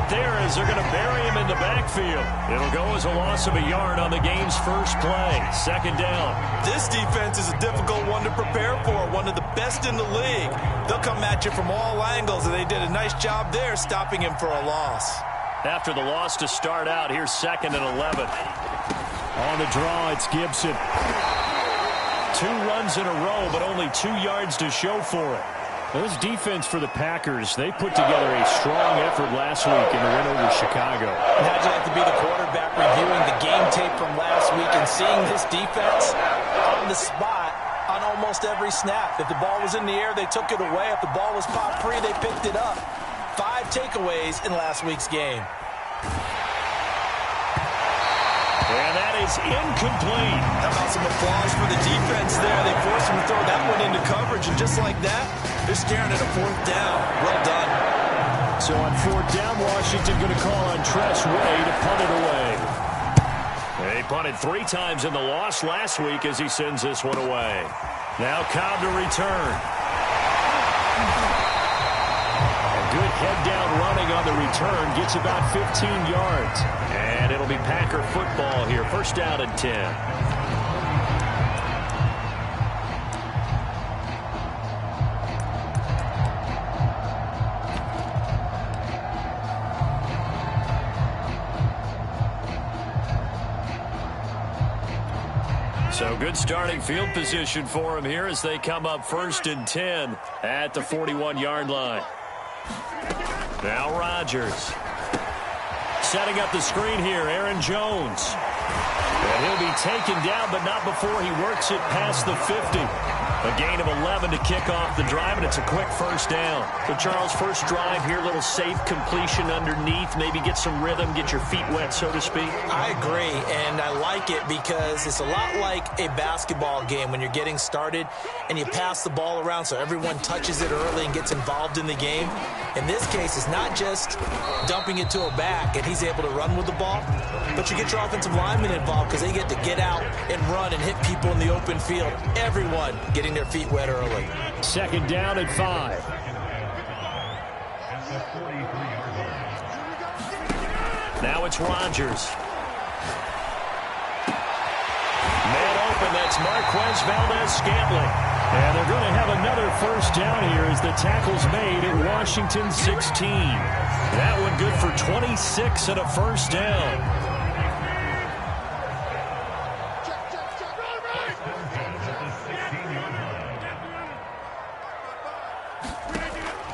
right there as they're going to bury him in the backfield. It'll go as a loss of a yard on the game's first play. Second down. This defense is a difficult one to prepare for, one of the best in the league. They'll come at you from all angles, and they did a nice job there stopping him for a loss. After the loss to start out, here's 2nd and 11. On the draw, it's Gibson. 2 runs in a row, but only 2 yards to show for it. This defense for the Packers, they put together a strong effort last week in the win over Chicago. How'd you like to be the quarterback reviewing the game tape from last week and seeing this defense on the spot on almost every snap? If the ball was in the air, they took it away. If the ball was popped free, they picked it up. 5 takeaways in last week's game. And that is incomplete. How about some applause for the defense there? They forced him to throw that one into coverage, and just like that, they're staring at a 4th down. Well done. So on 4th down, Washington going to call on Tress Way to punt it away. They punted 3 times in the loss last week as he sends this one away. Now Cobb to return. Good head-down running on the return. Gets about 15 yards. And it'll be Packer football here. First down and 10. So good starting field position for him here as they come up 1st and 10 at the 41-yard line. Now Rodgers. Setting up the screen here, Aaron Jones. And he'll be taken down, but not before he works it past the 50. A gain of 11 to kick off the drive, and it's a quick first down. So, Charles, first drive here, a little safe completion underneath, maybe get some rhythm, get your feet wet, so to speak. I agree, and I like it because it's a lot like a basketball game when you're getting started and you pass the ball around so everyone touches it early and gets involved in the game. In this case, it's not just dumping it to a back and he's able to run with the ball, but you get your offensive linemen involved because they get to get out and run and hit people in the open field. Everyone getting their feet wet early. 2nd down and 5. Now it's Rodgers. Man open, that's Marquez Valdes-Scantling. And they're going to have another first down here as the tackle's made at Washington 16. That one good for 26 and a first down.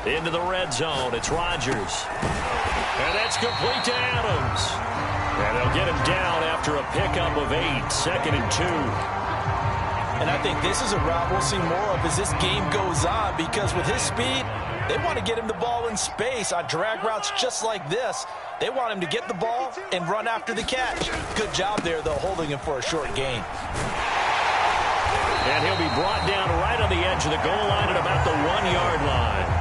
Into the red zone, it's Rodgers. And that's complete to Adams. And they'll get him down after a pickup of 8, 2nd and 2. And I think this is a route we'll see more of as this game goes on because with his speed, they want to get him the ball in space on drag routes just like this. They want him to get the ball and run after the catch. Good job there, though, holding him for a short gain. And he'll be brought down right on the edge of the goal line at about the 1-yard line.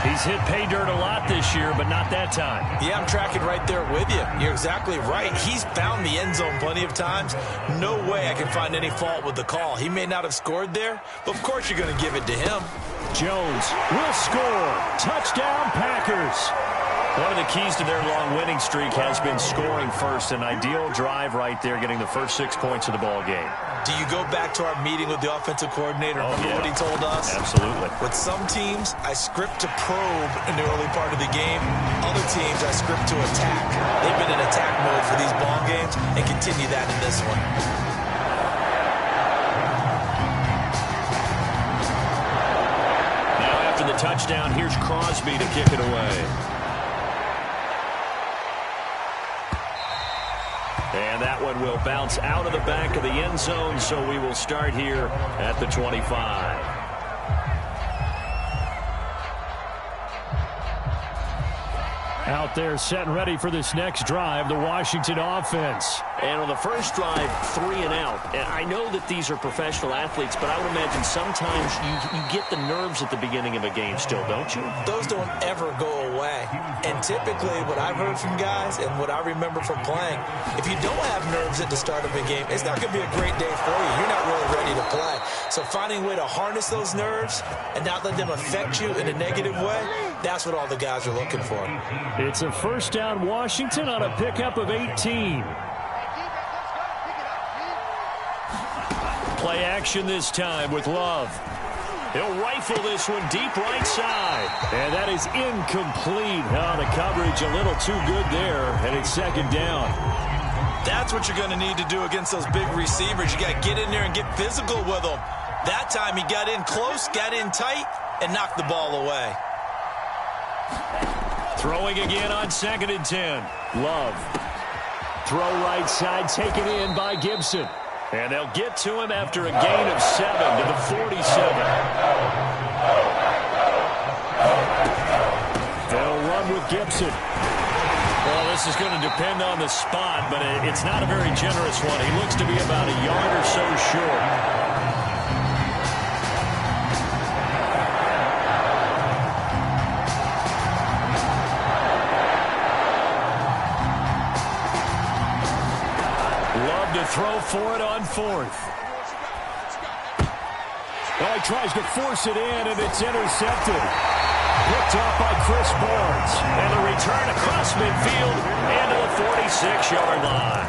He's hit pay dirt a lot this year, but not that time. Yeah, I'm tracking right there with you. You're exactly right. He's found the end zone plenty of times. No way I can find any fault with the call. He may not have scored there, but of course you're going to give it to him. Jones will score. Touchdown, Packers. One of the keys to their long winning streak has been scoring first. An ideal drive right there, getting the first 6 points of the ball game. Do you go back to our meeting with the offensive coordinator? Remember what he told us? Absolutely. With some teams, I script to probe in the early part of the game. Other teams, I script to attack. They've been in attack mode for these ball games and continue that in this one. Now after the touchdown, here's Crosby to kick it away. And that one will bounce out of the back of the end zone, so we will start here at the 25. Out there set and ready for this next drive, the Washington offense. And on the first drive, 3 and out. And I know that these are professional athletes, but I would imagine sometimes you get the nerves at the beginning of a game still, don't you? Those don't ever go away. And typically what I've heard from guys and what I remember from playing, if you don't have nerves at the start of a game, it's not going to be a great day for you. You're not really ready to play. So finding a way to harness those nerves and not let them affect you in a negative way, That's what all the guys are looking for. It's a first down, Washington, on a pickup of 18. Play action this time with Love. He'll rifle this one deep right side. And that is incomplete. Oh, the coverage a little too good there, and it's second down. That's what you're going to need to do against those big receivers. You got to get in there and get physical with them. That time he got in close, got in tight, and knocked the ball away. Throwing again on 2nd and 10. Love. Throw right side, taken in by Gibson. And they'll get to him after a gain of 7 to the 47. They'll run with Gibson. Well, this is going to depend on the spot, but it's not a very generous one. He looks to be about a yard or so short. Throw for it on 4th. Well, he tries to force it in, and it's intercepted. Picked up by Chris Barnes. And the return across midfield and to the 46-yard line.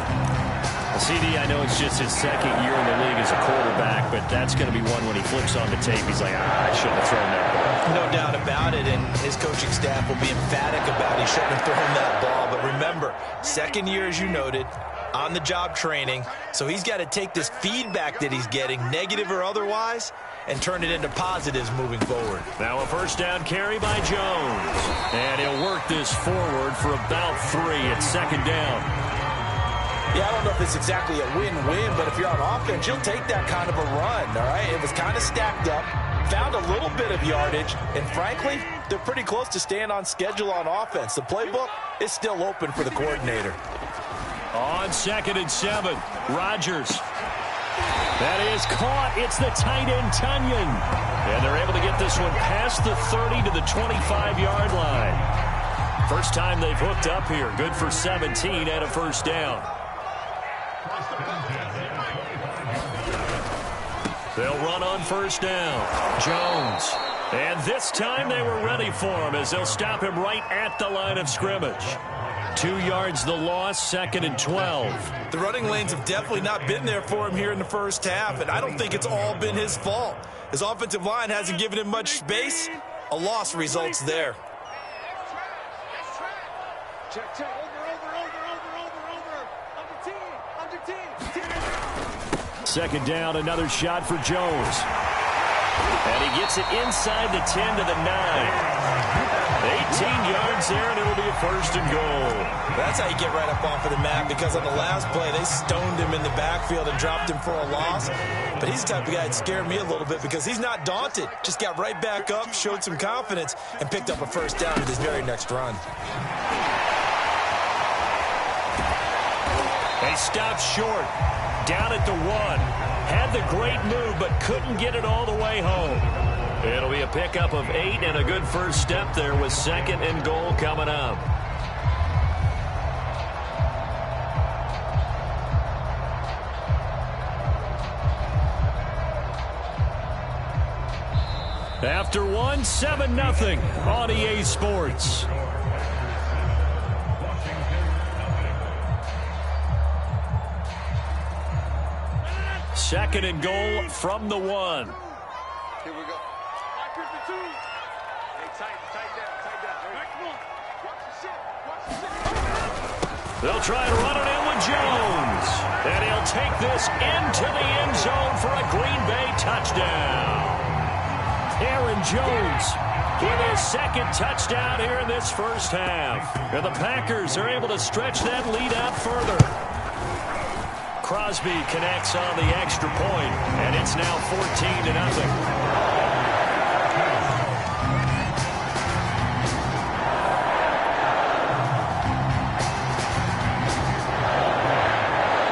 Well, CD, I know it's just his second year in the league as a quarterback, but that's going to be one when he flips on the tape. He's like, I shouldn't have thrown that ball. No doubt about it, and his coaching staff will be emphatic about he shouldn't have thrown that ball. But remember, second year, as you noted, on-the-job training, so he's got to take this feedback that he's getting, negative or otherwise, and turn it into positives moving forward. Now a first down carry by Jones. And he'll work this forward for about 3 at 2nd down. Yeah, I don't know if it's exactly a win-win, but if you're on offense, you'll take that kind of a run, all right? It was kind of stacked up, found a little bit of yardage, and frankly, they're pretty close to staying on schedule on offense. The playbook is still open for the coordinator. On 2nd and 7, Rodgers. That is caught. It's the tight end, Tunyon. And they're able to get this one past the 30 to the 25-yard line. First time they've hooked up here. Good for 17 and a first down. They'll run on first down. Jones. And this time they were ready for him as they'll stop him right at the line of scrimmage. 2 yards the loss, 2nd and 12. The running lanes have definitely not been there for him here in the first half, and I don't think it's all been his fault. His offensive line hasn't given him much space. A loss results there. Second down, another shot for Jones. And he gets it inside the 10 to the 9. 18 yards there, and it'll be a 1st and goal. That's how you get right up off of the mat, because on the last play, they stoned him in the backfield and dropped him for a loss. But he's the type of guy that scared me a little bit because he's not daunted. Just got right back up, showed some confidence, and picked up a first down with his very next run. They stopped short, down at the 1. Had the great move, but couldn't get it all the way home. It'll be a pickup of 8 and a good first step there with 2nd and goal coming up. After 1, 7-0 on EA Sports. Second and goal from the 1. Here we go. They'll try to run it in with Jones. And he'll take this into the end zone for a Green Bay touchdown. Aaron Jones with his 2nd touchdown here in this first half. And the Packers are able to stretch that lead out further. Crosby connects on the extra point, and it's now 14-0.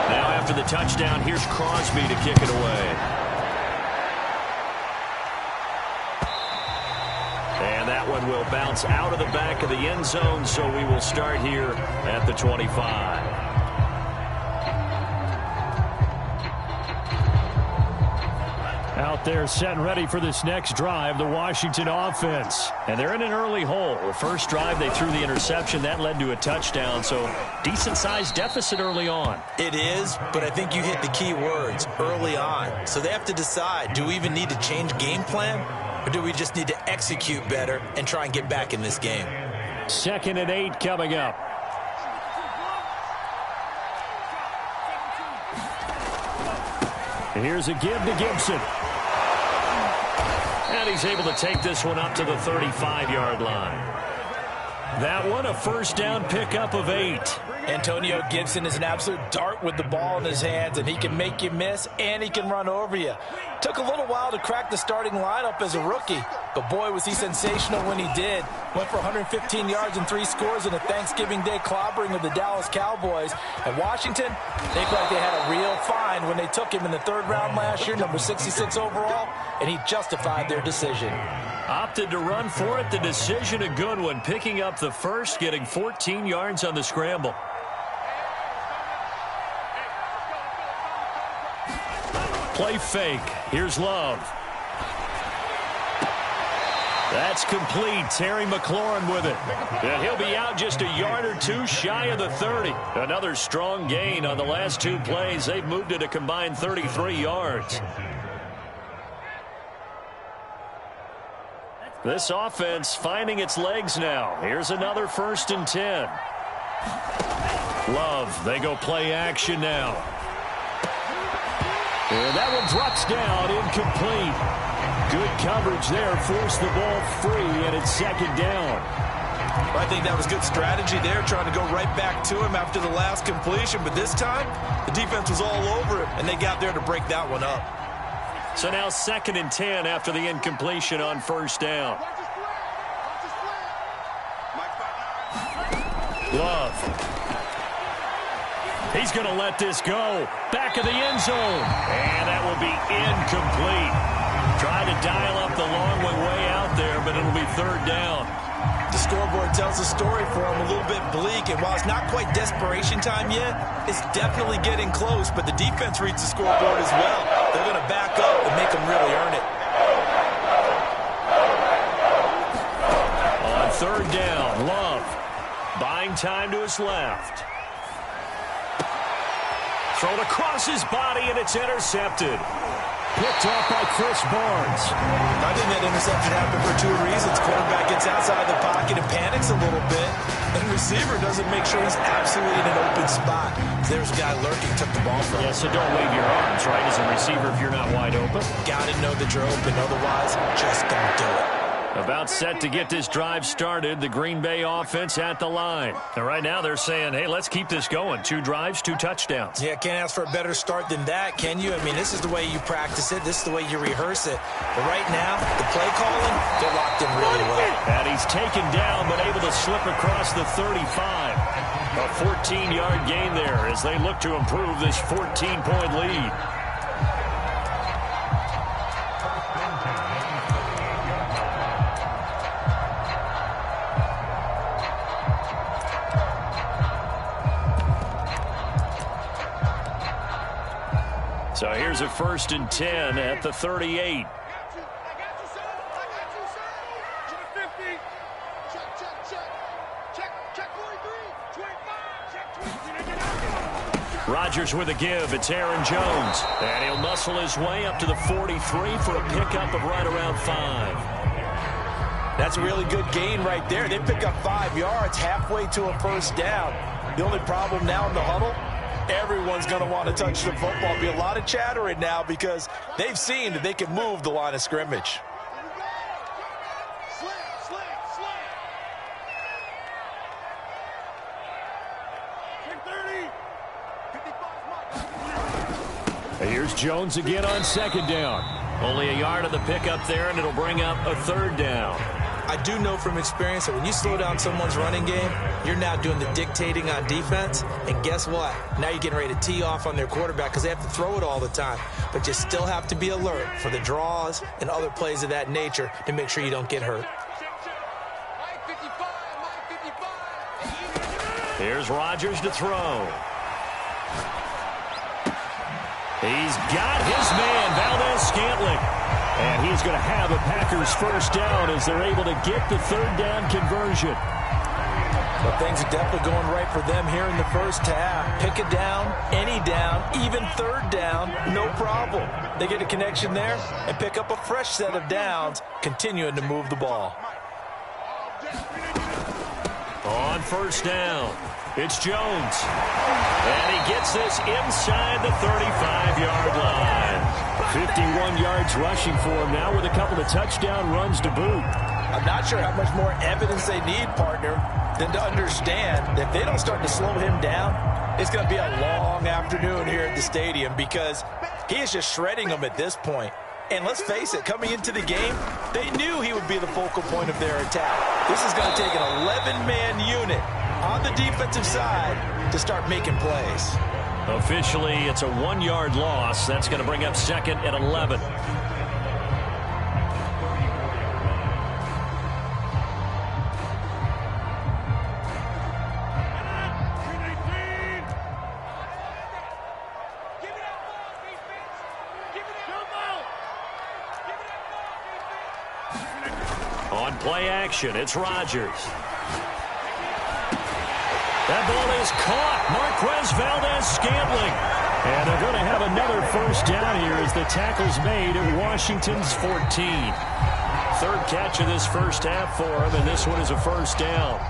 Now after the touchdown, here's Crosby to kick it away. And that one will bounce out of the back of the end zone, so we will start here at the 25. Out They're set and ready for this next drive, the Washington offense. And they're in an early hole. The first drive, they threw the interception. That led to a touchdown, so decent-sized deficit early on. It is, but I think you hit the key words, early on. So they have to decide, do we even need to change game plan, or do we just need to execute better and try and get back in this game? 2nd and 8 coming up. Here's a give to Gibson. And he's able to take this one up to the 35-yard line. That one, a first down pickup of 8. Antonio Gibson is an absolute dart with the ball in his hands, and he can make you miss, and he can run over you. Took a little while to crack the starting lineup as a rookie, but boy, was he sensational when he did. Went for 115 yards and 3 scores in a Thanksgiving Day clobbering of the Dallas Cowboys. And Washington, they looked like they had a real find when they took him in the 3rd round last year, number 66 overall, and he justified their decision. Opted to run for it. The decision a good one. Picking up the first, getting 14 yards on the scramble. Play fake. Here's Love. That's complete. Terry McLaurin with it. And he'll be out just a yard or 2 shy of the 30. Another strong gain on the last 2 plays. They've moved it a combined 33 yards. This offense finding its legs now. Here's another 1st and 10. Love, they go play action now. And that one drops down, incomplete. Good coverage there, forced the ball free, and it's 2nd down. Well, I think that was good strategy there, trying to go right back to him after the last completion. But this time, the defense was all over him, and they got there to break that one up. So now 2nd and 10 after the incompletion on 1st down. Love. He's going to let this go. Back of the end zone. And that will be incomplete. Trying to dial up the long way out there, but it'll be 3rd down. The scoreboard tells the story for him a little bit bleak, and while it's not quite desperation time yet, it's definitely getting close, but the defense reads the scoreboard as well. They're going to back up and make them really earn it. On 3rd down, Love buying time to his left. Thrown across his body, and it's intercepted. Picked off by Chris Barnes. I think that interception happened for 2 reasons. Quarterback gets outside the pocket and panics a little bit, and the receiver doesn't make sure he's absolutely in an open spot. There's a guy lurking, took the ball from him. Yeah, so don't wave your arms, right, as a receiver if you're not wide open. Got to know that you're open, otherwise just don't do it. About set to get this drive started, the Green Bay offense at the line. And right now they're saying, hey, let's keep this going. 2 drives, 2 touchdowns. Yeah, can't ask for a better start than that, can you? I mean, this is the way you practice it. This is the way you rehearse it. But right now, the play calling, they're locked in really well. And he's taken down, but able to slip across the 35. A 14-yard gain there as they look to improve this 14-point lead. So here's a 1st and 10 at the 38. Rodgers with a give. It's Aaron Jones. And he'll muscle his way up to the 43 for a pickup of right around 5. That's a really good gain right there. They pick up 5 yards halfway to a 1st down. The only problem now in the huddle, everyone's going to want to touch the football. There'll be a lot of chattering now because they've seen that they can move the line of scrimmage. Here's Jones again on 2nd down. Only a yard of the pickup there, and it'll bring up a 3rd down. I do know from experience that when you slow down someone's running game, you're now doing the dictating on defense. And guess what? Now you're getting ready to tee off on their quarterback because they have to throw it all the time. But you still have to be alert for the draws and other plays of that nature to make sure you don't get hurt. Here's Rodgers to throw. He's got his man, Valdez Scantling. And he's going to have a Packers first down as they're able to get the third down conversion. But things are definitely going right for them here in the first half. Pick a down, any down, even third down, no problem. They get a connection there and pick up a fresh set of downs, continuing to move the ball. On first down, it's Jones. And he gets this inside the 35-yard line. 51 yards rushing for him now with a couple of touchdown runs to boot. I'm not sure how much more evidence they need, partner, than to understand that if they don't start to slow him down, it's going to be a long afternoon here at the stadium because he is just shredding them at this point. And let's face it, coming into the game, they knew he would be the focal point of their attack. This is going to take an 11-man unit on the defensive side to start making plays. Officially, it's a 1-yard loss. That's going to bring up second and 11. On play action, it's Rodgers. That ball is caught. Marquez Valdes-Scantling. And they're going to have another first down here as the tackle's made at Washington's 14. Third catch of this first half for him, and this one is a first down.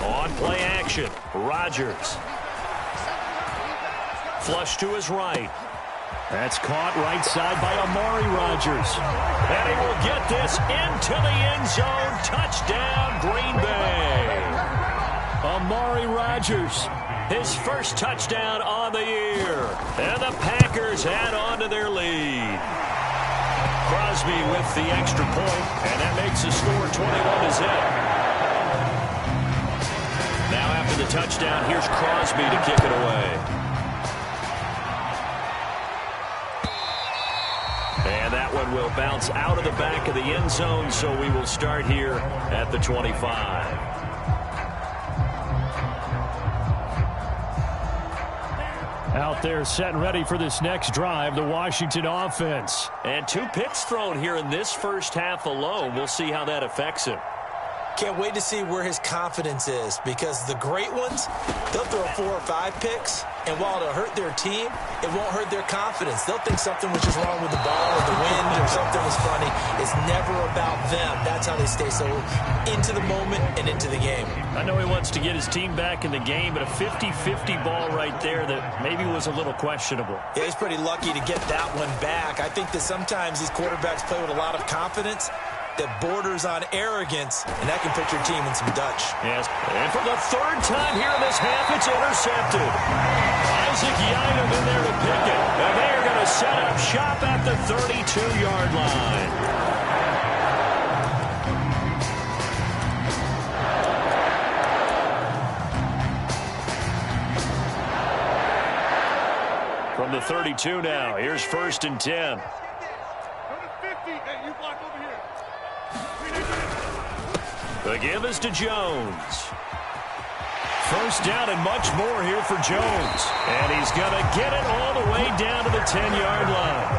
On play action, Rodgers. Flush to his right. That's caught right side by Amari Rodgers. And he will get this into the end zone. Touchdown, Green Bay. Amari Rodgers. His first touchdown on the year. And the Packers add on to their lead. Crosby with the extra point, and that makes the score 21-0. Now after the touchdown, here's Crosby to kick it away. And that one will bounce out of the back of the end zone, so we will start here at the 25. Out there set and ready for this next drive, the Washington offense. And 2 picks thrown here in this first half alone. We'll see how that affects him. Can't wait to see where his confidence is because the great ones, they'll throw 4 or 5 picks, and while it'll hurt their team, it won't hurt their confidence. They'll think something was just wrong with the ball or the wind or something was funny. It's never about them. That's how they stay so into the moment and into the game. I know he wants to get his team back in the game, but a 50-50 ball right there that maybe was a little questionable. Yeah, he's pretty lucky to get that one back. I think that sometimes these quarterbacks play with a lot of confidence that borders on arrogance, and that can put your team in some Dutch. Yes, and for the third time here in this half, it's intercepted. Isaac Yiadom in there to pick it, and they are going to set up shop at the 32-yard line. From the 32 now, here's 1st and 10. The give is to Jones. First down and much more here for Jones. And he's going to get it all the way down to the 10-yard line.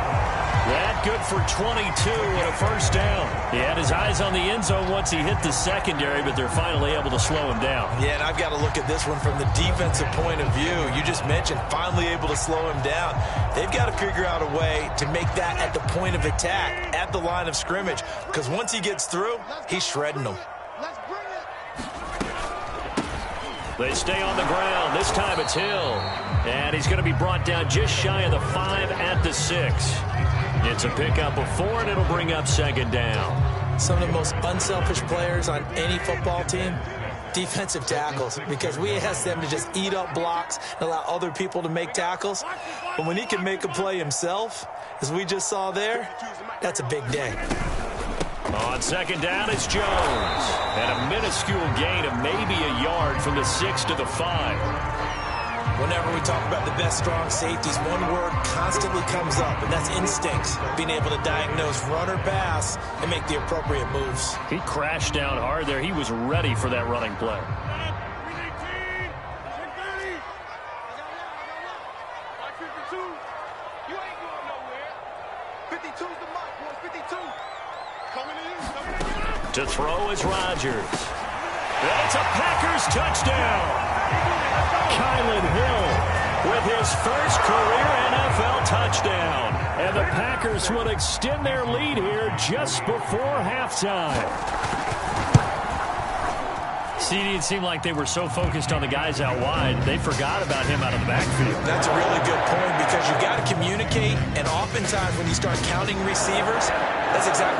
That good for 22 and a first down. He had his eyes on the end zone once he hit the secondary, but they're finally able to slow him down. Yeah, and I've got to look at this one from the defensive point of view. You just mentioned finally able to slow him down. They've got to figure out a way to make that at the point of attack, at the line of scrimmage, because once he gets through, he's shredding them. They stay on the ground. This time it's Hill. And he's going to be brought down just shy of the 5 at the 6. It's a pickup of 4, and it'll bring up 2nd down. Some of the most unselfish players on any football team, defensive tackles, because we ask them to just eat up blocks and allow other people to make tackles. But when he can make a play himself, as we just saw there, that's a big day. On second down, it's Jones. And a minuscule gain of maybe a yard from the 6 to the 5. Whenever we talk about the best strong safeties, one word constantly comes up, and that's instincts. Being able to diagnose run or pass and make the appropriate moves. He crashed down hard there. He was ready for that running play. To throw is Rodgers. And it's a Packers touchdown. Kylan Hill with his first career NFL touchdown. And the Packers will extend their lead here just before halftime. CD, it seemed like they were so focused on the guys out wide, they forgot about him out of the backfield. That's a really good point, because you've got to communicate, and oftentimes when you start counting receivers, that's exactly